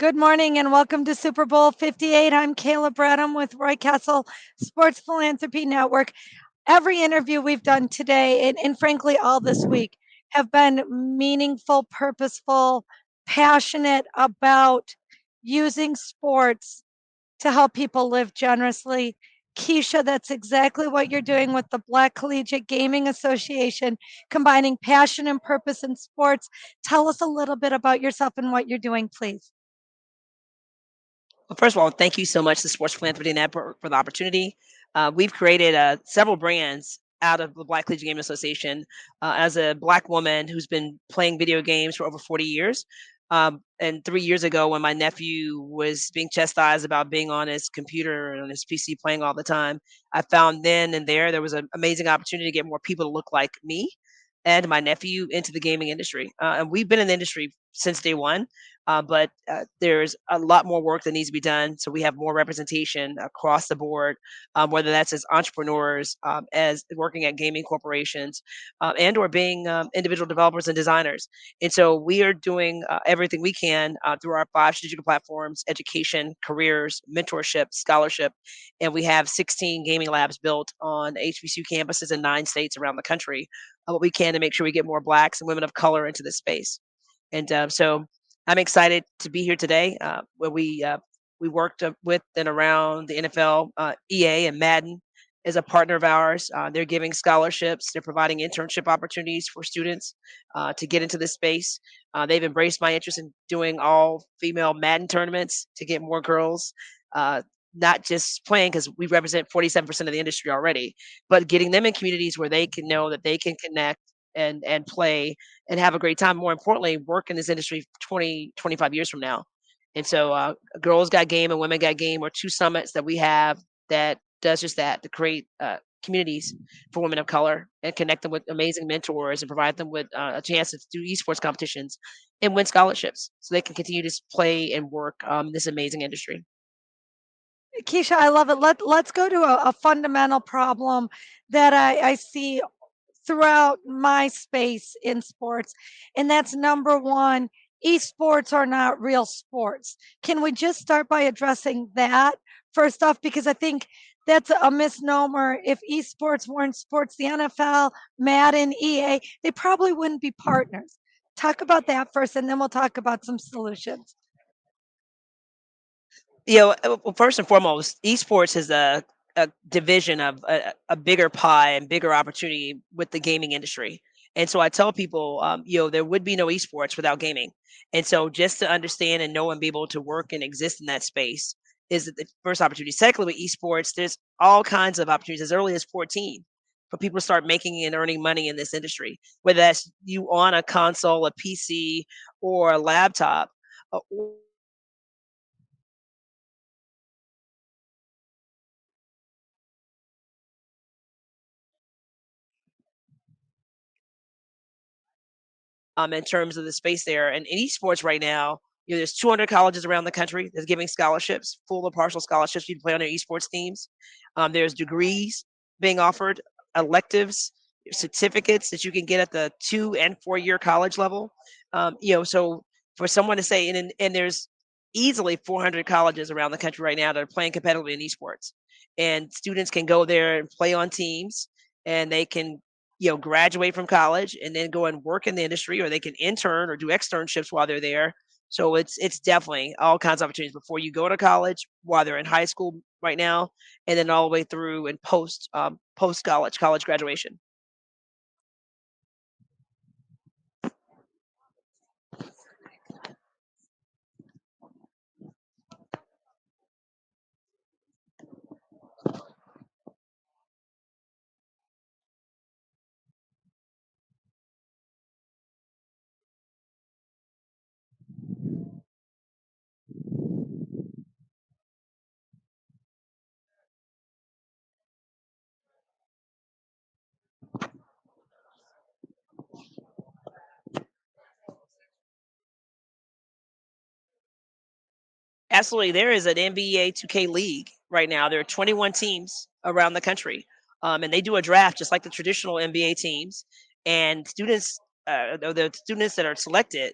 Good morning and welcome to Super Bowl 58. I'm Kayla Bradham with Roy Kessel, Sports Philanthropy Network. Every interview we've done today, and frankly, all this week, have been meaningful, purposeful, passionate about using sports to help people live generously. Keshia, that's exactly what you're doing with the Black Collegiate Gaming Association, combining passion and purpose in sports. Tell us a little bit about yourself and what you're doing, please. Well, first of all, thank you so much to Sports Philanthropy Network for the opportunity. We've created several brands out of the Black Collegiate Gaming Association. As a Black woman who's been playing video games for over 40 years, and 3 years ago, when my nephew was being chastised about being on his computer and on his PC playing all the time, I found then and there was an amazing opportunity to get more people to look like me and my nephew into the gaming industry. And we've been in the industry since day one. But there's a lot more work that needs to be done, so we have more representation across the board, whether that's as entrepreneurs, as working at gaming corporations, and or being individual developers and designers. And so we are doing everything we can through our five strategic platforms: education, careers, mentorship, scholarship, and we have 16 gaming labs built on HBCU campuses in 9 states around the country. What we can to make sure we get more Blacks and women of color into this space. And so I'm excited to be here today, where we worked with and around the NFL. EA and Madden is a partner of ours. They're giving scholarships. They're providing internship opportunities for students to get into this space. They've embraced my interest in doing all female Madden tournaments to get more girls. Not just playing because we represent 47% of the industry already, but getting them in communities where they can know that they can connect and play and have a great time. More importantly, work in this industry 20, 25 years from now. And so, Girls Got Game and Women Got Game are two summits that we have that does just that, to create communities for women of color and connect them with amazing mentors and provide them with a chance to do esports competitions and win scholarships so they can continue to play and work in this amazing industry. Keisha, I love it. Let's go to a fundamental problem that I see throughout my space in sports, and that's number one: esports are not real sports. Can we just start by addressing that first off? Because I think that's a misnomer. If esports weren't sports, the NFL, Madden, EA, they probably wouldn't be partners. Talk about that first, and then we'll talk about some solutions. Well, first and foremost, esports is a division of a bigger pie and bigger opportunity with the gaming industry. And so I tell people, there would be no esports without gaming. And so just to understand and know and be able to work and exist in that space is the first opportunity. Secondly, with esports, there's all kinds of opportunities as early as 14 for people to start making and earning money in this industry, whether that's you on a console, a PC, or a laptop. uh, in terms of the space there. And in esports right now, there's 200 colleges around the country that's giving scholarships, full or partial scholarships for you to play on their esports teams. There's degrees being offered, electives, certificates that you can get at the 2 and 4 year college level. So for someone to say, and there's easily 400 colleges around the country right now that are playing competitively in esports, and students can go there and play on teams, and they can graduate from college and then go and work in the industry, or they can intern or do externships while they're there. So it's definitely all kinds of opportunities before you go to college, while they're in high school right now, and then all the way through and post college graduation. Absolutely, there is an NBA 2K league right now. There are 21 teams around the country, and they do a draft just like the traditional NBA teams. And students, the students that are selected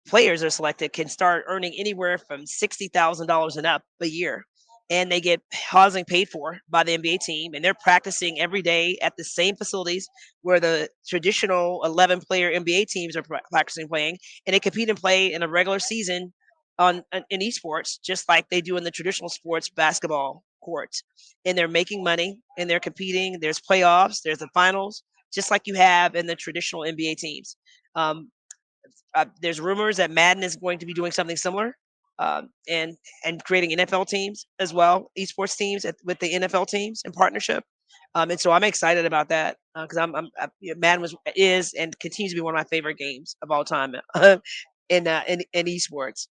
players are selected can start earning anywhere from $60,000 and up a year. And they get housing paid for by the NBA team, and they're practicing every day at the same facilities where the traditional 11-player NBA teams are practicing playing, and they compete and play in a regular season in esports, just like they do in the traditional sports basketball courts. And they're making money, and they're competing. There's playoffs, there's the finals, just like you have in the traditional NBA teams. Um, there's rumors that Madden is going to be doing something similar, and creating NFL teams as well, esports teams with the NFL teams in partnership. And so I'm excited about that because Madden is and continues to be one of my favorite games of all time in esports.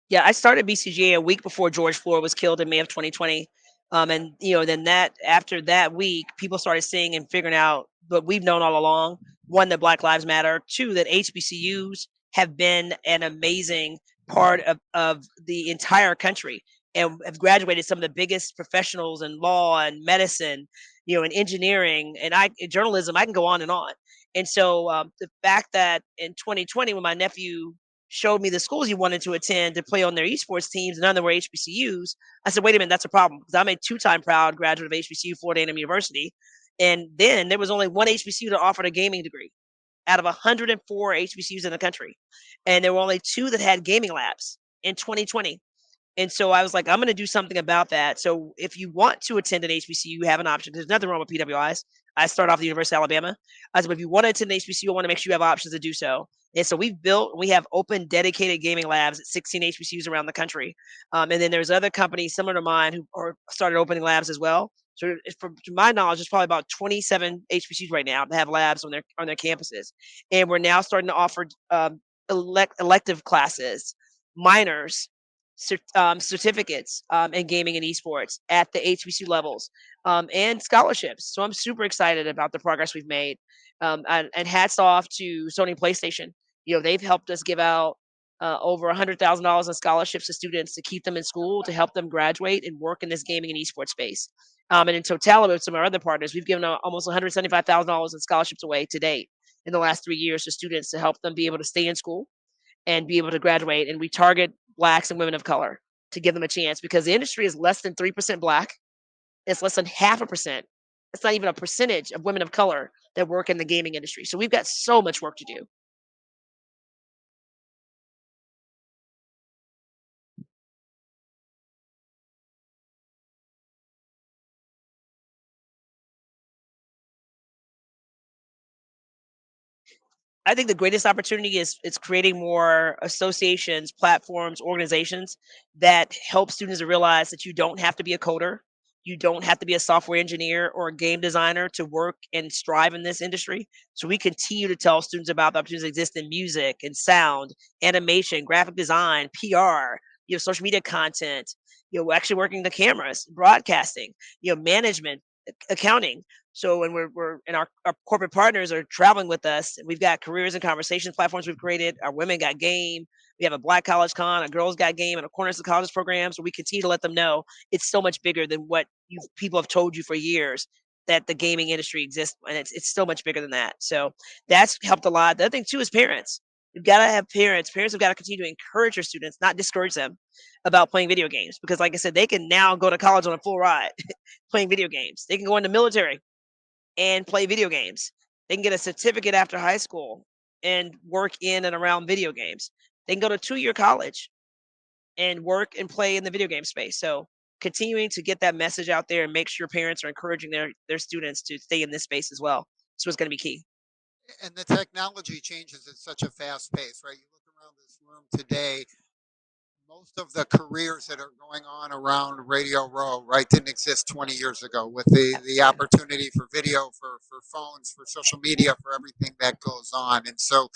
Yeah, I started BCGA a week before George Floyd was killed in May of 2020. And then that after that week, people started seeing and figuring out what we've known all along: one, that Black Lives Matter; two, that HBCUs have been an amazing part of the entire country and have graduated some of the biggest professionals in law and medicine, in engineering and journalism. I can go on and on. And so the fact that in 2020, when my nephew showed me the schools he wanted to attend to play on their esports teams, and none of them were HBCUs. I said, wait a minute, that's a problem because I'm a two-time proud graduate of HBCU, Florida A&M University. And then there was only one HBCU that offered a gaming degree out of 104 HBCUs in the country. And there were only two that had gaming labs in 2020. And so I was like, I'm going to do something about that. So if you want to attend an HBCU, you have an option. There's nothing wrong with PWIs. I started off at the University of Alabama. I said, but if you want to attend an HBCU, I want to make sure you have options to do so. And so we have open, dedicated gaming labs at 16 HBCUs around the country. And then there's other companies similar to mine who are started opening labs as well. So, to my knowledge, there's probably about 27 HBCUs right now that have labs on their campuses, and we're now starting to offer elective classes, minors, certificates in gaming and esports at the HBCU levels, and scholarships. So I'm super excited about the progress we've made. And hats off to Sony PlayStation. They've helped us give out over $100,000 in scholarships to students to keep them in school, to help them graduate and work in this gaming and esports space. And in totality, with some of our other partners, we've given out almost $175,000 in scholarships away to date in the last 3 years to students to help them be able to stay in school and be able to graduate. And we target blacks and women of color to give them a chance because the industry is less than 3% black. It's less than half a percent. It's not even a percentage of women of color that work in the gaming industry. So we've got so much work to do. I think the greatest opportunity is it's creating more associations, platforms, organizations that help students to realize that you don't have to be a coder, you don't have to be a software engineer or a game designer to work and strive in this industry. So we continue to tell students about the opportunities that exist in music and sound, animation, graphic design, PR, social media content, actually working the cameras, broadcasting, management, accounting. So when we're and our corporate partners are traveling with us, we've got careers and conversations platforms we've created. Our women got game. We have a Black College Con, a Girls Got Game, and a Corners of College program. So we continue to let them know it's so much bigger than what people have told you for years that the gaming industry exists, and it's so much bigger than that. So that's helped a lot. The other thing too is parents. You've got to have parents. Parents have got to continue to encourage their students, not discourage them about playing video games. Because, like I said, they can now go to college on a full ride playing video games. They can go in the military and play video games. They can get a certificate after high school and work in and around video games. They can go to 2-year college and work and play in the video game space. So continuing to get that message out there and make sure parents are encouraging their students to stay in this space as well. This was going to be key. And the technology changes at such a fast pace, right? You look around this room today, most of the careers that are going on around Radio Row, right, didn't exist 20 years ago with the Absolutely. opportunity for video, for phones, for social media, for everything that goes on. And so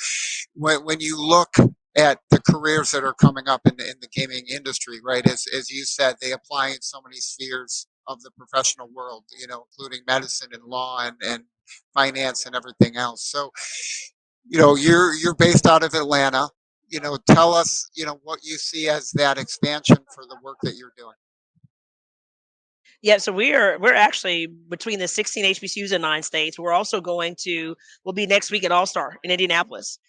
when you look at the careers that are coming up in the gaming industry, right, as you said, they apply in so many spheres of the professional world, including medicine and law and finance and everything else. So, you're based out of Atlanta. Tell us, what you see as that expansion for the work that you're doing. Yeah, so we're actually between the 16 HBCUs in 9 states. We're also going to we'll be next week at All Star in Indianapolis,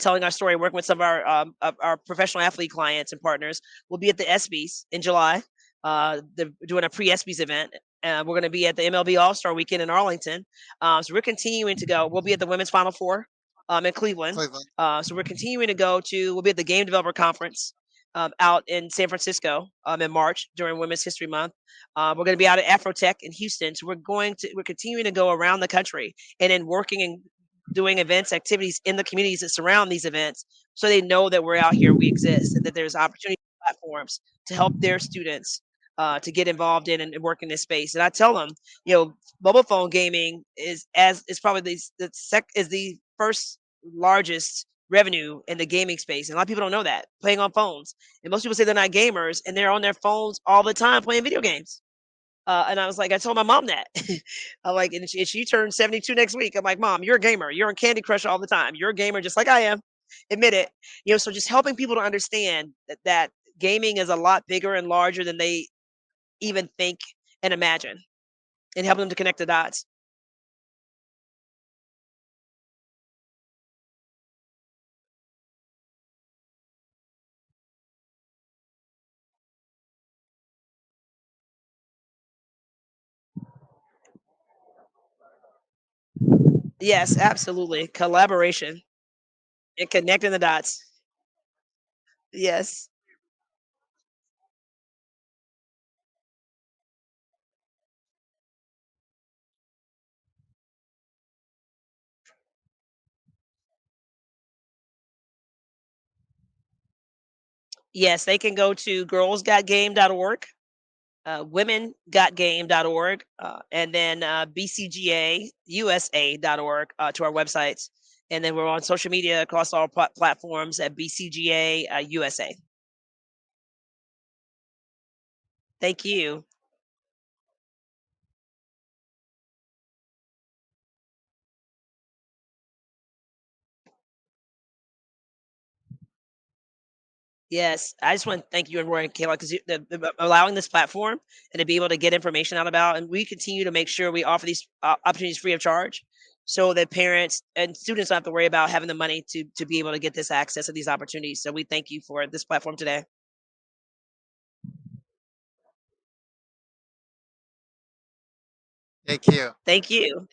telling our story, working with some of our professional athlete clients and partners. We'll be at the ESPYS in July, doing a pre ESPYS event. We're going to be at the MLB All Star Weekend in Arlington. So we're continuing to go. We'll be at the Women's Final Four in Cleveland. Cleveland. So we're continuing to go to. We'll be at the Game Developer Conference out in San Francisco in March during Women's History Month. We're going to be out at Afrotech in Houston. So we're continuing to go around the country and then working and doing events, activities in the communities that surround these events, so they know that we're out here, we exist, and that there's opportunity platforms to help their students to get involved in and work in this space. And I tell them, mobile phone gaming is probably is the first largest revenue in the gaming space, and a lot of people don't know that, playing on phones. And most people say they're not gamers, and they're on their phones all the time playing video games. And I was like, I told my mom that. I'm like, and she turned 72 next week. I'm like, Mom, you're a gamer. You're on Candy Crush all the time. You're a gamer just like I am. Admit it. So just helping people to understand that gaming is a lot bigger and larger than they even think and imagine, and helping them to connect the dots. Yes, absolutely. Collaboration and connecting the dots. Yes. Yes, they can go to girlsgotgame.org, womengotgame.org, and then bcgausa.org to our websites. And then we're on social media across all platforms at BCGA USA. Thank you. Yes, I just want to thank you and Roy and Kayla because allowing this platform and to be able to get information out about, and we continue to make sure we offer these opportunities free of charge, so that parents and students don't have to worry about having the money to be able to get this access to these opportunities. So we thank you for this platform today. Thank you. Thank you.